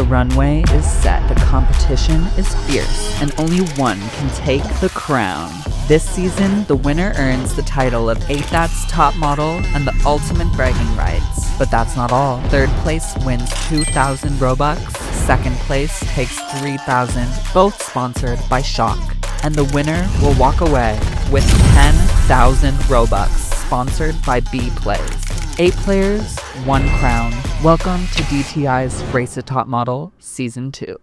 runway is set, the competition is fierce, and only one can take the crown. This season, the winner earns the title of ATAT's top model and the ultimate bragging rights. But that's not all. Third place wins 2,000 Robux. Second place takes 3,000, both sponsored by Shock. And the winner will walk away with 10,000 Robux, sponsored by B Plays. 8 players, 1 crown. Welcome to DTI'S Race to Top Model Season 2.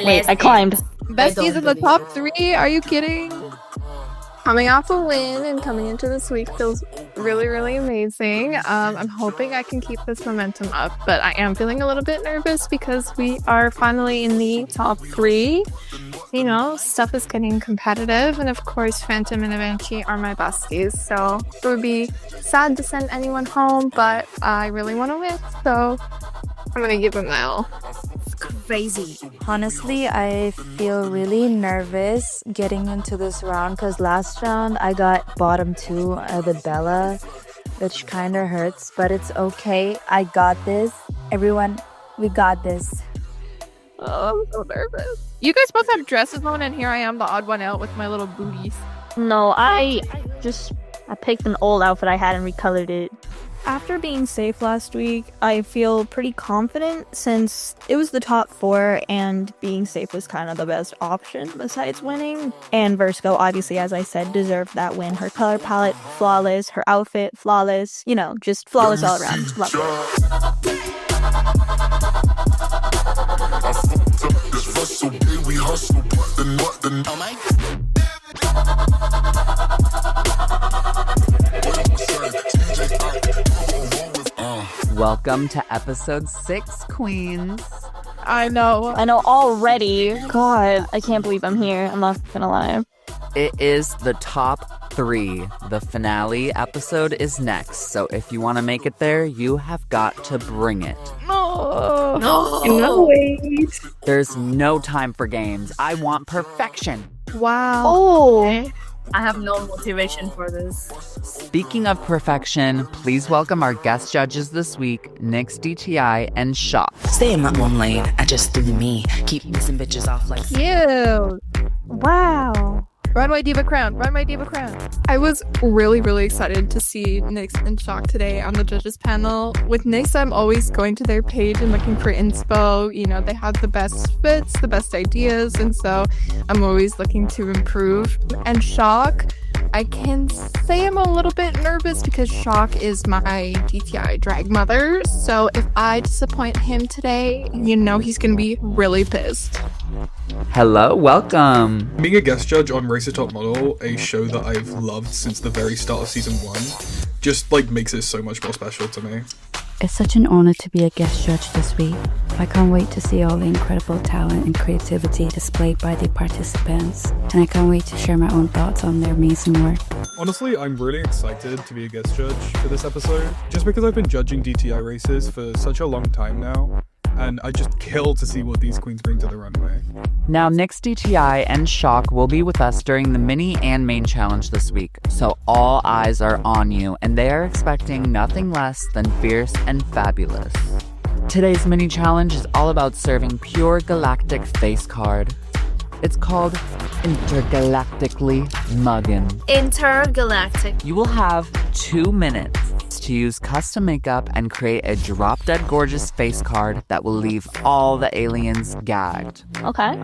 Wait, I climbed. Besties in the top 3? Are you kidding? Coming off a win and coming into this week feels really, really amazing. I'm hoping I can keep this momentum up, but I am feeling a little bit nervous because we are finally in the top 3. You know, stuff is getting competitive, and of course, Phantom and Avanci are my besties, so it would be sad to send anyone home, but I really want to win, so I'm gonna give them the L. Crazy. Honestly, I feel really nervous getting into this round because last round I got bottom 2 with Bella, which kind of hurts, but it's okay. I got this. Everyone, we got this. Oh, I'm so nervous. You guys both have dresses on, and here I am, the odd one out with my little booties. No, I picked an old outfit I had and recolored it. After being safe last week, I feel pretty confident since it was the top 4 and being safe was kind of the best option besides winning. And Vertigo, obviously, as I said, deserved that win. Her color palette, flawless. Her outfit, flawless. You know, just flawless all around. Love it. Welcome to episode 6, Queens. I know already. God, I can't believe I'm here. I'm not gonna lie. It is the top 3. The finale episode is next, so if you want to make it there, you have got to bring it. No, wait. There's no time for games. I want perfection. Wow. Oh. I have no motivation for this. Speaking of perfection, please welcome our guest judges this week, NYX, DTI, and Shock. Stay in my own lane and just do me. Keep missing bitches off like Cute. Wow. Runway Diva Crown. Runway Diva Crown. I was really, really excited to see NYX and Shock today on the judges panel. With NYX, I'm always going to their page and looking for inspo. You know, they have the best fits, the best ideas, and so I'm always looking to improve. And Shock, I can say I'm a little bit nervous because Shock is my DTI drag mother. So if I disappoint him today, you know he's going to be really pissed. Hello, welcome. Being a guest judge on Race to Top Model, a show that I've loved since the very start of season 1, just makes it so much more special to me. It's such an honor to be a guest judge this week. I can't wait to see all the incredible talent and creativity displayed by the participants, and I can't wait to share my own thoughts on their amazing work. Honestly, I'm really excited to be a guest judge for this episode, just because I've been judging DTI races for such a long time now, and I just kill to see what these queens bring to the runway. Now, NYX, DTI, and Shock will be with us during the mini and main challenge this week, so all eyes are on you, and they are expecting nothing less than fierce and fabulous. Today's mini challenge is all about serving pure galactic face card. It's called Intergalactically Muggin'. Intergalactic. You will have 2 minutes to use custom makeup and create a drop-dead gorgeous face card that will leave all the aliens gagged. Okay.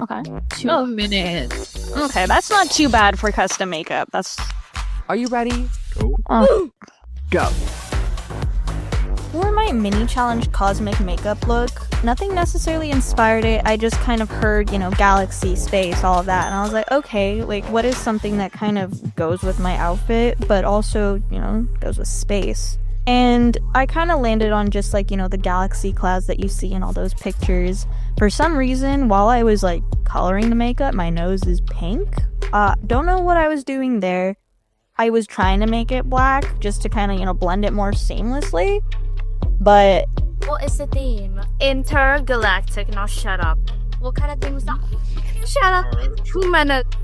2 minutes. Okay, that's not too bad for custom makeup. Are you ready? Go. For my mini challenge cosmic makeup look, nothing necessarily inspired it. I just kind of heard, galaxy, space, all of that. And I was like, okay, what is something that kind of goes with my outfit, but also, goes with space? And I kind of landed on just the galaxy clouds that you see in all those pictures. For some reason, while I was coloring the makeup, my nose is pink. Don't know what I was doing there. I was trying to make it black just to kind of, blend it more seamlessly. But What is the theme? Intergalactic. Now shut up. What kind of thing was that? Shut up. 2 minutes.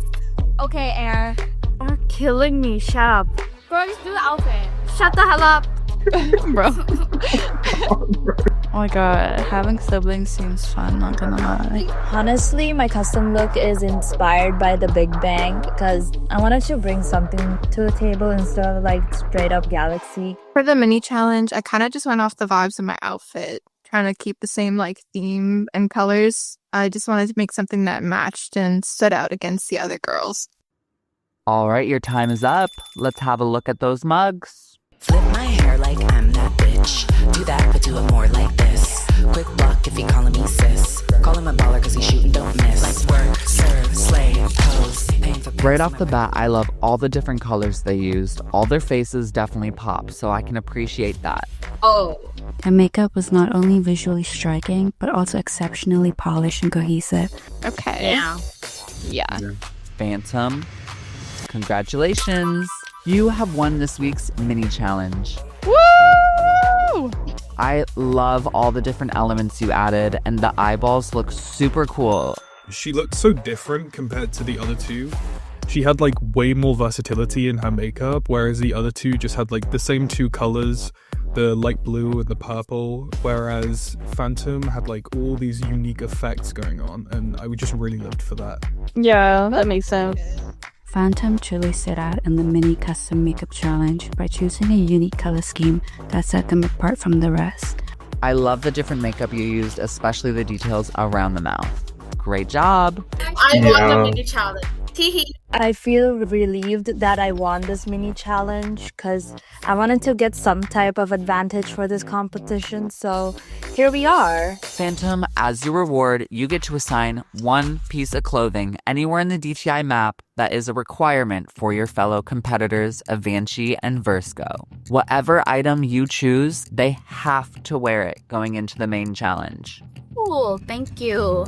Okay, Air. You're killing me. Shut up. Bro, just do the outfit. Shut the hell up. Bro. Oh my god, having siblings seems fun, not gonna lie. Honestly, my custom look is inspired by the Big Bang because I wanted to bring something to the table instead of like straight up galaxy. For the mini challenge, I kind of just went off the vibes of my outfit, trying to keep the same like theme and colors. I just wanted to make something that matched and stood out against the other girls. All right, your time is up. Let's have a look at those mugs. Flip my hair like I'm that bitch. Do that, but do it more like this. Quick block if he calling me sis. Call him a baller cause he shootin' don't miss. Let's work, serve, slay, pose. Right off the bat, I love all the different colors they used. All their faces definitely pop, so I can appreciate that. Oh. Her makeup was not only visually striking, but also exceptionally polished and cohesive. Okay. Yeah. Phantom, congratulations. You have won this week's mini challenge. Woo! I love all the different elements you added, and the eyeballs look super cool. She looked so different compared to the other two. She had like way more versatility in her makeup, whereas the other two just had like the same two colors, the light blue and the purple, whereas Phantom had like all these unique effects going on, and I just really lived for that. Yeah, that makes sense. Phantom truly stood out in the mini custom makeup challenge by choosing a unique color scheme that set them apart from the rest. I love the different makeup you used, especially the details around the mouth. Great job. I won the mini challenge. Teehee. I feel relieved that I won this mini challenge because I wanted to get some type of advantage for this competition, so here we are. Phantom, as your reward, you get to assign one piece of clothing anywhere in the DTI map that is a requirement for your fellow competitors, Avanci and Versco. Whatever item you choose, they have to wear it going into the main challenge. Cool. Thank you.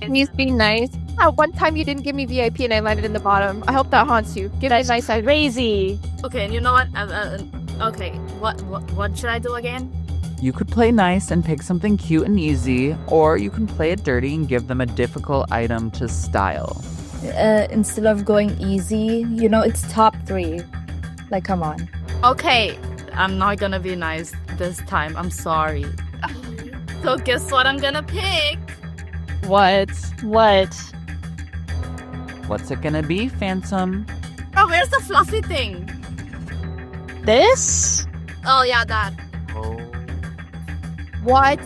Please be nice. One time you didn't give me VIP and I landed in the bottom. I hope that haunts you. Give me a nice side. Crazy. Okay, you know what? Okay, what should I do again? You could play nice and pick something cute and easy, or you can play it dirty and give them a difficult item to style. Instead of going easy, it's top 3. Like, come on. Okay, I'm not gonna be nice this time. I'm sorry. So guess what I'm gonna pick? What? What's it gonna be, Phantom? Oh, where's the fluffy thing? This? Oh, yeah, that. What?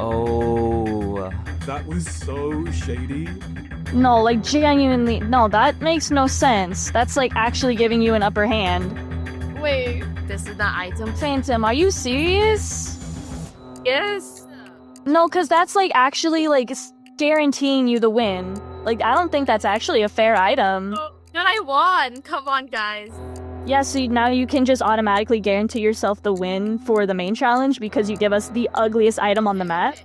Oh. That was so shady. No, like genuinely. No, that makes no sense. That's like actually giving you an upper hand. Wait, this is the item. Phantom, are you serious? Yes. No, because that's like actually like guaranteeing you the win. Like, I don't think that's actually a fair item. Oh, then I won. Come on, guys. Yeah, so now you can just automatically guarantee yourself the win for the main challenge because you give us the ugliest item on the map.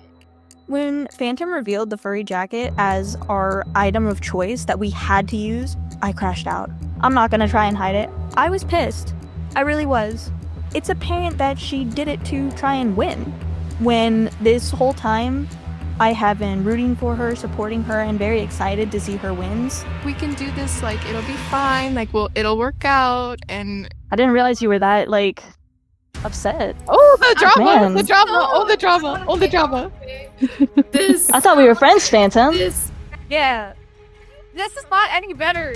When Phantom revealed the furry jacket as our item of choice that we had to use, I crashed out. I'm not gonna try and hide it. I was pissed. I really was. It's apparent that she did it to try and win. When this whole time, I have been rooting for her, supporting her, and very excited to see her wins. We can do this, like, it'll be fine, like, it'll work out, and... I didn't realize you were that, like, upset. Oh, the drama! Man. The drama! Oh, the drama! Oh, the drama! This. I thought we were friends, Phantom. Yeah. This is not any better.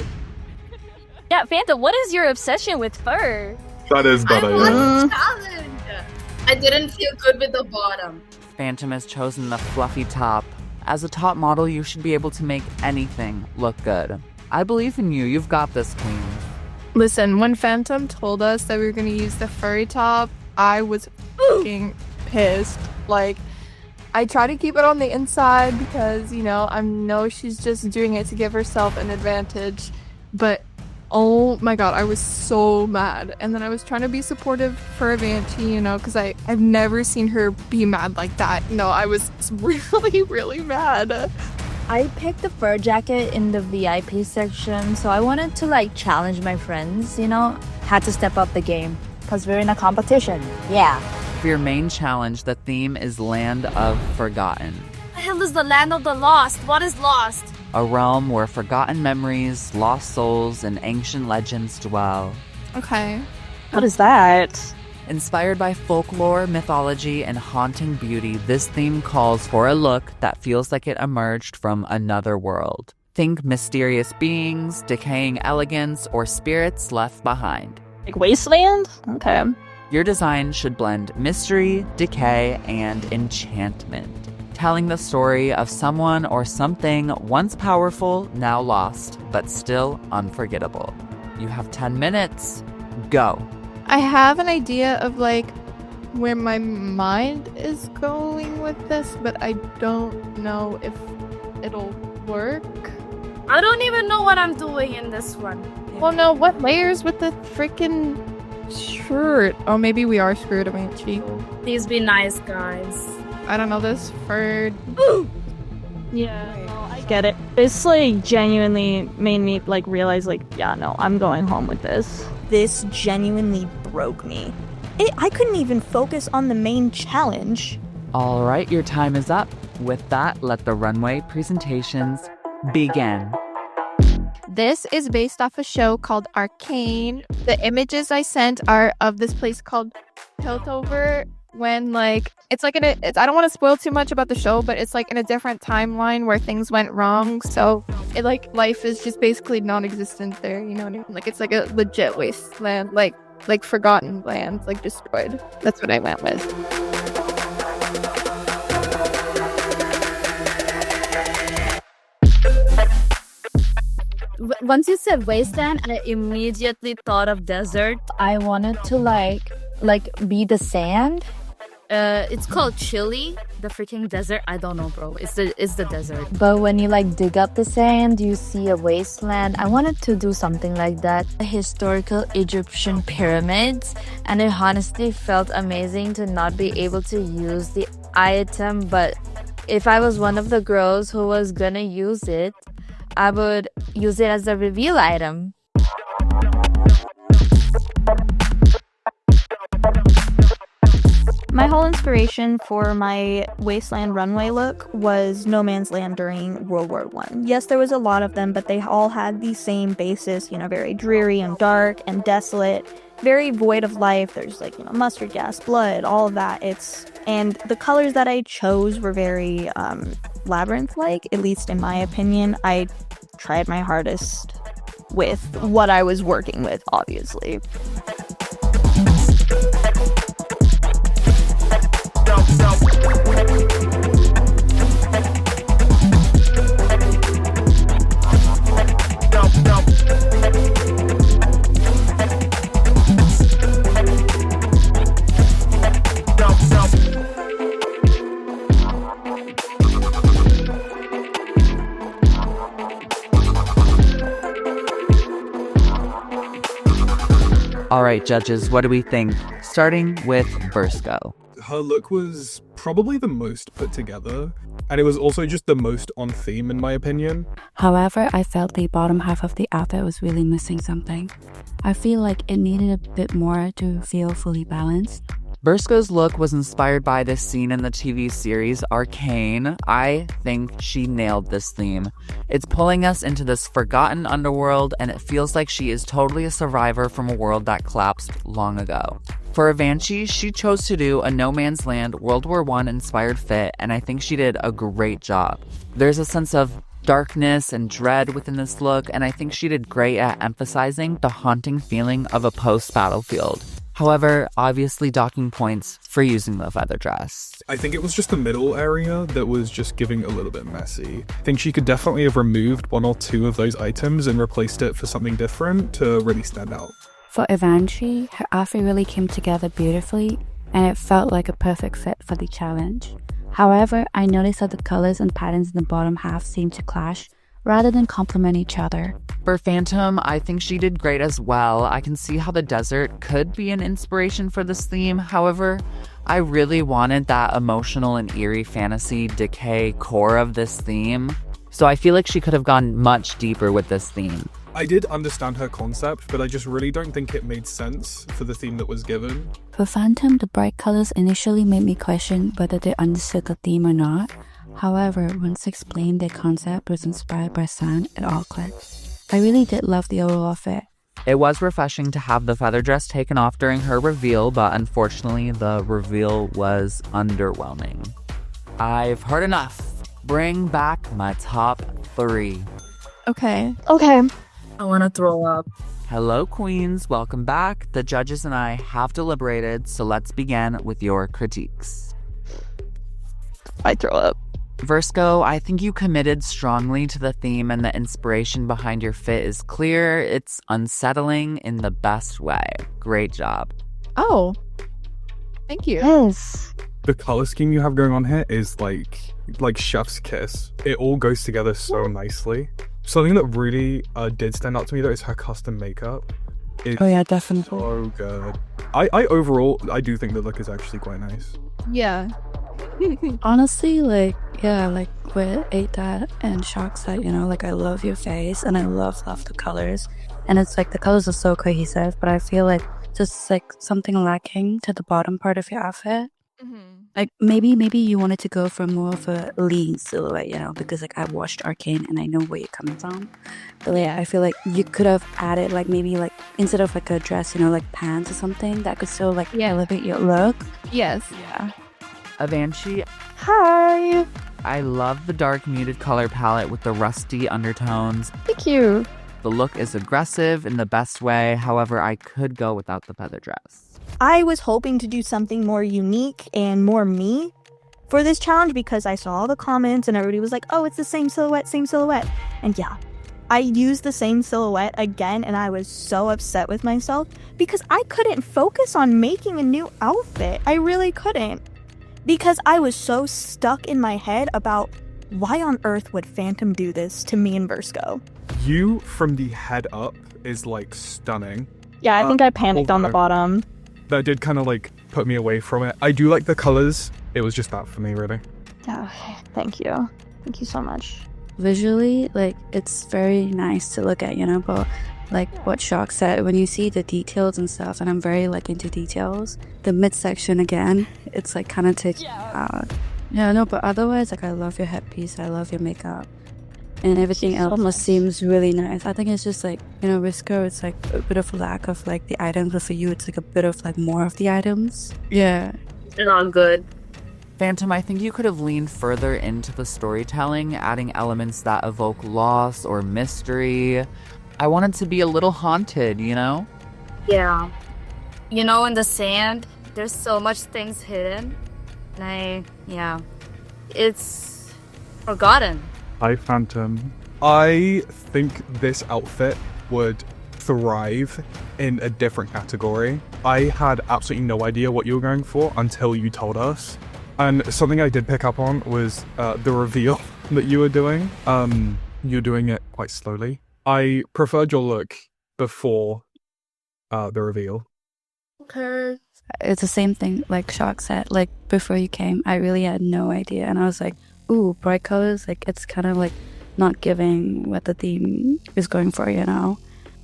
Yeah, Phantom, what is your obsession with fur? That is I better. won the challenge. I didn't feel good with the bottom. Phantom has chosen the fluffy top. As a top model, you should be able to make anything look good. I believe in you. You've got this, queen. Listen, when Phantom told us that we were going to use the furry top, I was fucking pissed. Like, I try to keep it on the inside because, I know she's just doing it to give herself an advantage. But, oh my god, I was so mad. And then I was trying to be supportive for Avanti, because I've never seen her be mad like that. No, I was really, really mad. I picked the fur jacket in the VIP section, so I wanted to challenge my friends, Had to step up the game, because we're in a competition. Yeah. For your main challenge, the theme is Land of Forgotten. I hell is the land of the lost? What is lost? A realm where forgotten memories, lost souls, and ancient legends dwell. Okay. What is that? Inspired by folklore, mythology, and haunting beauty, this theme calls for a look that feels like it emerged from another world. Think mysterious beings, decaying elegance, or spirits left behind. Like Wasteland? Okay. Your design should blend mystery, decay, and enchantment, telling the story of someone or something once powerful, now lost, but still unforgettable. You have 10 minutes. Go. I have an idea of like where my mind is going with this, but I don't know if it'll work. I don't even know what I'm doing in this one. Well, no, what layers with the freaking shirt? Oh, maybe we are screwed, Amanchi. Please be nice, guys. I don't know this for. Yeah, no, I get it. It's like genuinely made me like realize like, yeah, no, I'm going home with this. This genuinely broke me. I couldn't even focus on the main challenge. All right, your time is up. With that, let the runway presentations begin. This is based off a show called Arcane. The images I sent are of this place called Piltover. When like it's like I don't want to spoil too much about the show, but it's like in a different timeline where things went wrong. So it like life is just basically non-existent there. You know what I mean? Like it's like a legit wasteland, like forgotten land, like destroyed. That's what I went with. Once you said wasteland, I immediately thought of desert. I wanted to like be the sand. It's called Chile, the freaking desert. I don't know, bro. It's the desert. But when you like dig up the sand, you see a wasteland. I wanted to do something like that. Historical Egyptian pyramids, and it honestly felt amazing to not be able to use the item. But if I was one of the girls who was gonna use it, I would use it as a reveal item. My whole inspiration for my Wasteland runway look was No Man's Land during World War I. Yes, there was a lot of them, but they all had the same basis, very dreary and dark and desolate, very void of life. There's like, mustard gas, blood, all of that. And the colors that I chose were very labyrinth-like, at least in my opinion. I tried my hardest with what I was working with, obviously. All right, judges, what do we think? Starting with Bursco. Her look was probably the most put together, and it was also just the most on theme in my opinion. However, I felt the bottom half of the outfit was really missing something. I feel like it needed a bit more to feel fully balanced. Bursco's look was inspired by this scene in the TV series Arcane. I think she nailed this theme. It's pulling us into this forgotten underworld, and it feels like she is totally a survivor from a world that collapsed long ago. For Avanchi, she chose to do a No Man's Land World War I inspired fit, and I think she did a great job. There's a sense of darkness and dread within this look, and I think she did great at emphasizing the haunting feeling of a post-battlefield. However, obviously docking points for using the feather dress. I think it was just the middle area that was just giving a little bit messy. I think she could definitely have removed one or two of those items and replaced it for something different to really stand out. For Avanchi, her outfit really came together beautifully, and it felt like a perfect fit for the challenge. However, I noticed that the colors and patterns in the bottom half seemed to clash rather than complement each other. For Phantom, I think she did great as well. I can see how the desert could be an inspiration for this theme. However, I really wanted that emotional and eerie fantasy decay core of this theme. So I feel like she could have gone much deeper with this theme. I did understand her concept, but I just really don't think it made sense for the theme that was given. For Phantom, the bright colors initially made me question whether they understood the theme or not. However, once explained their concept was inspired by sun, it all clicked. I really did love the overall fit. It was refreshing to have the feather dress taken off during her reveal, but unfortunately, the reveal was underwhelming. I've heard enough. Bring back my top 3. Okay. Okay. I want to throw up. Hello, queens. Welcome back. The judges and I have deliberated, so let's begin with your critiques. I throw up. Versco, I think you committed strongly to the theme and the inspiration behind your fit is clear. It's unsettling in the best way. Great job. Oh. Thank you. Yes. The color scheme you have going on here is like chef's kiss. It all goes together so nicely. Something that really did stand out to me though is her custom makeup. It's Oh yeah, definitely. so good. I overall, I do think the look is actually quite nice. Yeah. Honestly, like, yeah, like with Ate That and Shock's That, you know, like I love your face and I love the colors. And it's like the colors are so cohesive, but I feel like just like something lacking to the bottom part of your outfit. Like maybe you wanted to go for more of a lean silhouette, you know, because like I watched Arcane and I know where you're coming from. But yeah, I feel like you could have added like maybe like instead of like a dress, you know, like pants or something that could still like elevate your look. Yes. Yeah. Avanchi, Hi. I love the dark muted color palette with the rusty undertones. Thank you. The look is aggressive in the best way. However, I could go without the feather dress. I was hoping to do something more unique and more me for this challenge because I saw all the comments and everybody was like, oh, it's the same silhouette. And yeah, I used the same silhouette again and I was so upset with myself because I couldn't focus on making a new outfit. I really couldn't because I was so stuck in my head about why on earth would Phantom do this to me and Versco? You from the head up is like stunning. Yeah, I think I panicked on the bottom. That did kind of like put me away from it. I do like the colors. It was just that for me, really. Yeah, thank you. Thank you so much. Visually, like it's very nice to look at, you know, but like what Shock said, when you see the details and stuff, and I'm very like into details, the midsection again, it's like kind of takes out. Yeah, no, but otherwise, like I love your headpiece, I love your makeup. And everything else almost seems really nice. I think it's just like, you know, Risco, it's like a bit of lack of like the items, but for you, it's like a bit of like more of the items. Yeah. Not good. Phantom, I think you could have leaned further into the storytelling, adding elements that evoke loss or mystery. I wanted to be a little haunted, you know? Yeah. You know, in the sand, there's so much things hidden. And it's forgotten. Hi, Phantom. I think this outfit would thrive in a different category. I had absolutely no idea what you were going for until you told us. And something I did pick up on was the reveal that you were doing. You're doing it quite slowly. I preferred your look before the reveal. Okay. It's the same thing like Shock said, like before you came, I really had no idea. And I was like, ooh, bright colors, like it's kind of like not giving what the theme is going for, you know?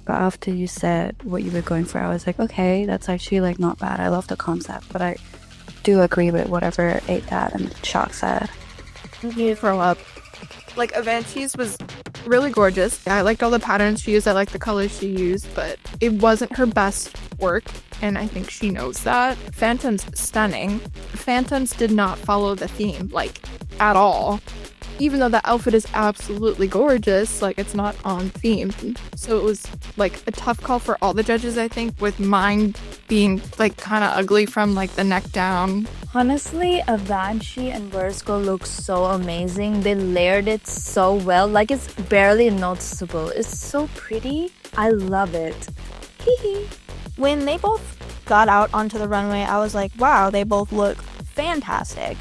But after you said what you were going for, I was like, okay, that's actually like not bad. I love the concept, but I do agree with whatever Ate That and Shock said. You throw up. Like Avanchi's was really gorgeous. I liked all the patterns she used. I liked the colors she used, but it wasn't her best work, and I think she knows that. Phantom's stunning. Phantom's did not follow the theme, like, at all. Even though the outfit is absolutely gorgeous, like, it's not on theme. So it was, like, a tough call for all the judges, I think, with mine being, like, kind of ugly from, like, the neck down. Honestly, Avanchi and Versco look so amazing. They layered it so well. Like, it's barely noticeable. It's so pretty. I love it. When they both got out onto the runway, I was like, wow, they both look fantastic.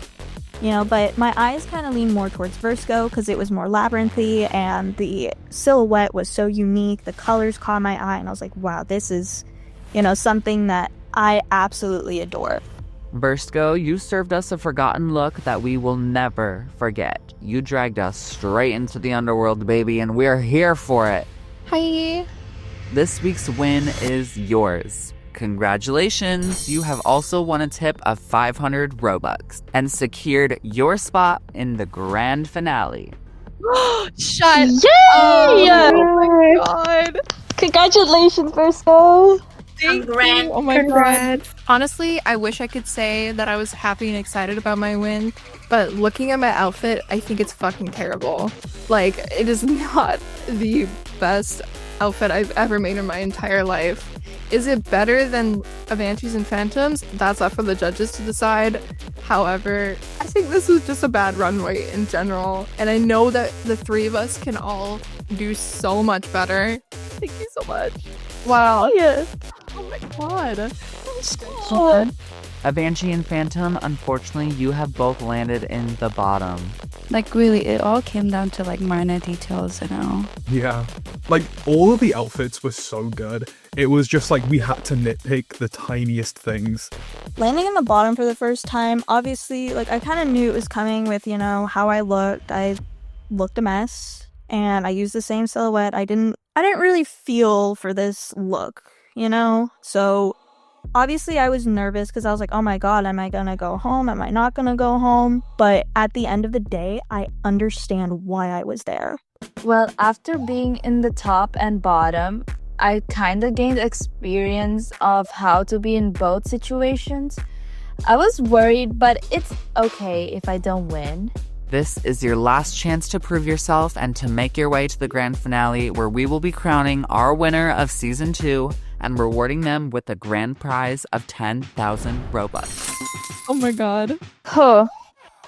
You know, but my eyes kind of lean more towards Versco because it was more labyrinthy and the silhouette was so unique. The colors caught my eye and I was like, wow, this is, you know, something that I absolutely adore. Versco, you served us a forgotten look that we will never forget. You dragged us straight into the underworld, baby, and we're here for it. Hi. This week's win is yours. Congratulations, you have also won a tip of 500 Robux and secured your spot in the grand finale. Shut Yay! Oh my god. Congratulations, Verso. Thank you. Oh my god. Honestly, I wish I could say that I was happy and excited about my win, but looking at my outfit, I think it's fucking terrible. Like, it is not the best outfit I've ever made in my entire life. Is it better than Banshees and Phantoms? That's up for the judges to decide. However, I think this is just a bad runway in general, and I know that the three of us can all do so much better. Thank you so much. Wow. Yes. Oh my god. A Banshee and Phantom, unfortunately, you have both landed in the bottom. Like, really, it all came down to, like, minor details, you know? Yeah. Like, all of the outfits were so good. It was just like we had to nitpick the tiniest things. Landing in the bottom for the first time, obviously, like, I kind of knew it was coming with, you know, how I looked. I looked a mess, and I used the same silhouette. I didn't really feel for this look, you know? So obviously I was nervous because I was like, oh my god, am I gonna go home? Am I not gonna go home? But at the end of the day, I understand why I was there. Well, after being in the top and bottom, I kind of gained experience of how to be in both situations. I was worried, but it's okay if I don't win. This is your last chance to prove yourself and to make your way to the grand finale, where we will be crowning our winner of season 2 and rewarding them with a grand prize of 10,000 Robux. Oh my god. Huh.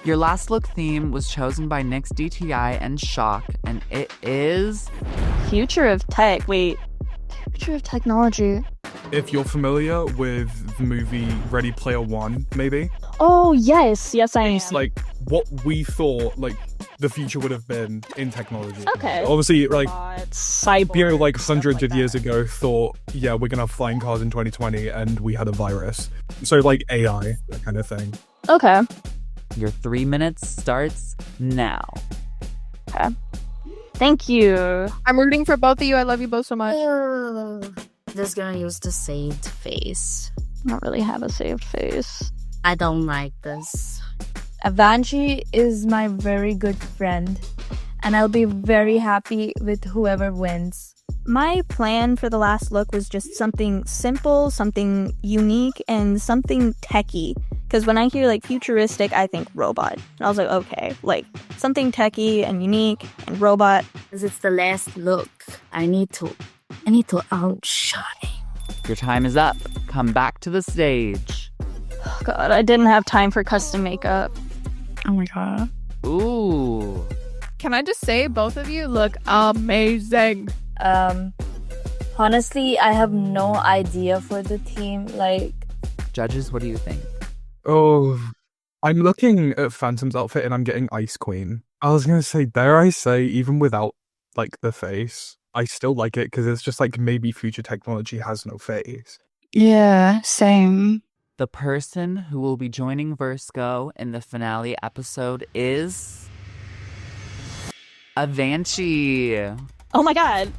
Your last look theme was chosen by Nyx DTI and Shock, and it is Future of tech. Wait. Future of technology. If you're familiar with the movie Ready Player One, maybe, Oh, yes. Yes, I am. it's like what we thought like the future would have been in technology. Okay. Obviously, like Cyborg. you know, like hundreds of years ago, thought, yeah, we're gonna have flying cars in 2020, and we had a virus. So like AI, that kind of thing. Okay. your 3 minutes starts now. Thank you. I'm rooting for both of you. I love you both so much. Just gonna use the saved face. I don't really have a saved face. I don't like this. Avanchi is my very good friend, and I'll be very happy with whoever wins. My plan for the last look was just something simple, something unique, and something techie. Because when I hear like futuristic, I think robot. And I was like, okay, like something techie and unique and robot. Because it's the last look. I need to outshine. Your time is up. Come back to the stage. Oh, God, I didn't have time for custom makeup. Oh my god. Ooh. Can I just say, both of you look amazing. Honestly, I have no idea for the theme. Like, Judges, what do you think? Oh, I'm looking at Phantom's outfit and I'm getting Ice Queen. I was gonna say, dare I say, even without like the face, I still like it because it's just like maybe future technology has no face. Yeah, same. The person who will be joining Versco in the finale episode is Avanchi. Oh my God.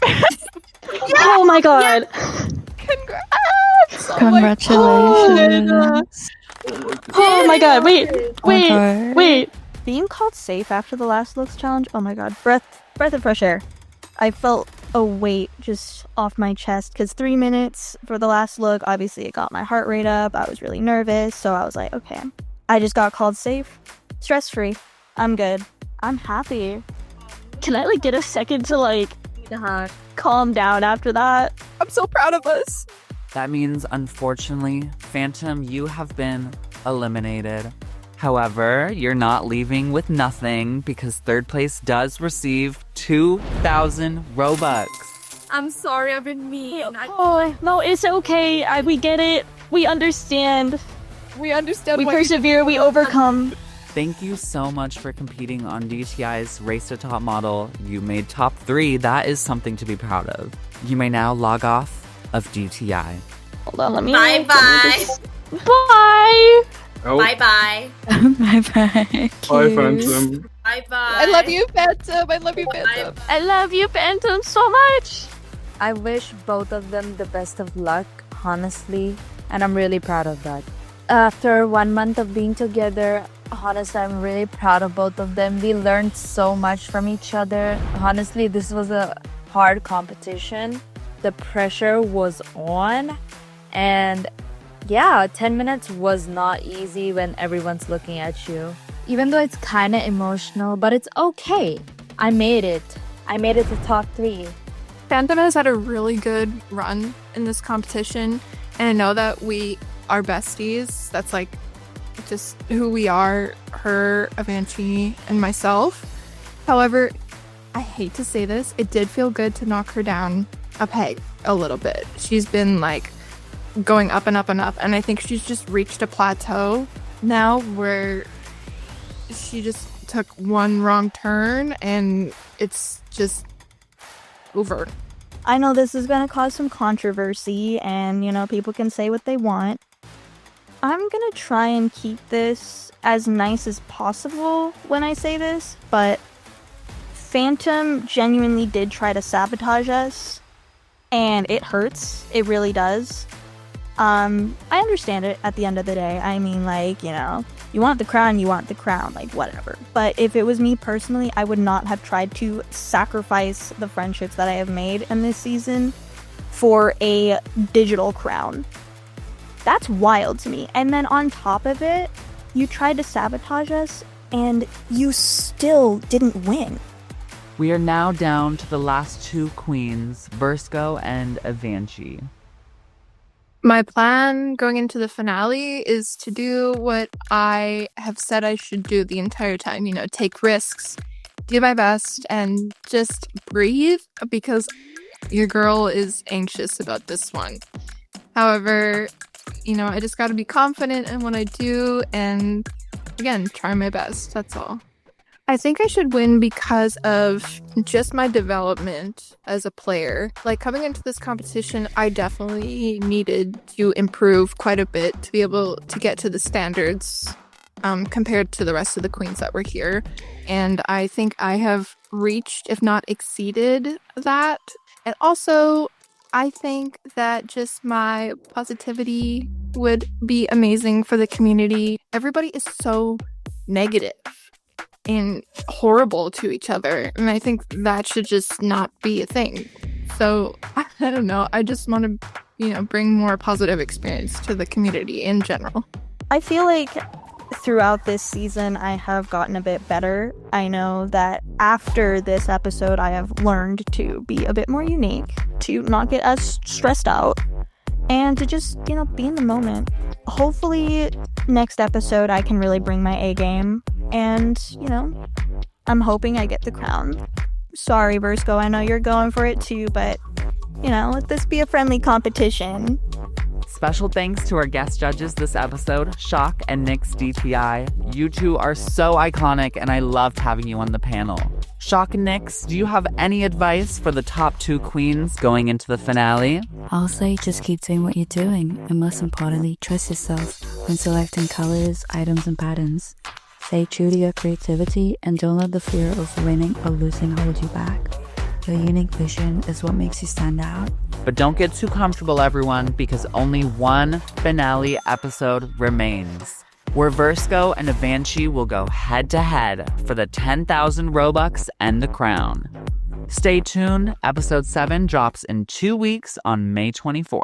Oh my God. Congrats! Congratulations. Oh my God. Wait. God. Wait. Being called safe after the last looks challenge, oh my god, breath of fresh air. I felt a weight just off my chest because 3 minutes for the last look, obviously it got my heart rate up. I was really nervous, so I was like, okay, I just got called safe, stress free. I'm good. I'm happy. Can I like get a second to like calm down after that? I'm so proud of us. That means, unfortunately, Phantom, you have been eliminated. However, you're not leaving with nothing because third place does receive 2,000 Robux. I'm sorry I've been mean. Oh, no, it's okay. We get it. We understand. We understand. We what persevere. We overcome. Thank you so much for competing on DTI'S Race to Top Model. You made top 3. That is something to be proud of. You may now log off of DTI. Hold on, let me. Bye-bye. Bye. Oh, Bye-bye. Bye-bye. bye, Phantom. Bye-bye. I love you, Phantom. I love you, Phantom. I love you, Phantom, so much. I wish both of them the best of luck. honestly, and I'm really proud of that. After 1 month of being together, honestly, I'm really proud of both of them. We learned so much from each other. Honestly, this was a hard competition. The pressure was on, and yeah, 10 minutes was not easy when everyone's looking at you. Even though it's kind of emotional, but it's okay. I made it. I made it to top 3. Phantom has had a really good run in this competition, and I know that we are besties. That's like just who we are, her, Avanti, and myself. However, I hate to say this, it did feel good to knock her down a peg a little bit. She's been like going up and up and up, and I think she's just reached a plateau now where she just took one wrong turn and it's just over. I know this is going to cause some controversy and, people can say what they want. I'm going to try and keep this as nice as possible when I say this, but Phantom genuinely did try to sabotage us, and it hurts. It really does. I understand it at the end of the day. I mean, you want the crown, whatever. But if it was me personally, I would not have tried to sacrifice the friendships that I have made in this season for a digital crown. That's wild to me. And then on top of it, you tried to sabotage us, and you still didn't win. We are now down to the last 2 queens, Versko and Avanti. My plan going into the finale is to do what I have said I should do the entire time, take risks, do my best, and just breathe, because your girl is anxious about this one. However, I just got to be confident in what I do and, again, try my best. That's all. I think I should win because of just my development as a player. Coming into this competition, I definitely needed to improve quite a bit to be able to get to the standards compared to the rest of the queens that were here. And I think I have reached, if not exceeded, that. And also, I think that just my positivity would be amazing for the community. Everybody is so negative and horrible to each other, and I think that should just not be a thing. So I don't know, I just want to bring more positive experience to the community in general. I feel like throughout this season I have gotten a bit better. I know that after this episode I have learned to be a bit more unique, to not get as stressed out, and to just be in the moment. Hopefully next episode I can really bring my A game, and I'm hoping I get the crown. Sorry, Versko, I know you're going for it too, but let this be a friendly competition. Special thanks to our guest judges this episode, Shock and Nyx DTI. You two are so iconic, and I loved having you on the panel. Shock and Nyx, do you have any advice for the top 2 queens going into the finale? I'll say just keep doing what you're doing, and most importantly, trust yourself when selecting colors, items, and patterns. Stay true to your creativity, and don't let the fear of winning or losing hold you back. Your unique vision is what makes you stand out. But don't get too comfortable, everyone, because only one finale episode remains, where Versko and Avanti will go head-to-head for the 10,000 Robux and the crown. Stay tuned. Episode 7 drops in 2 weeks on May 24th.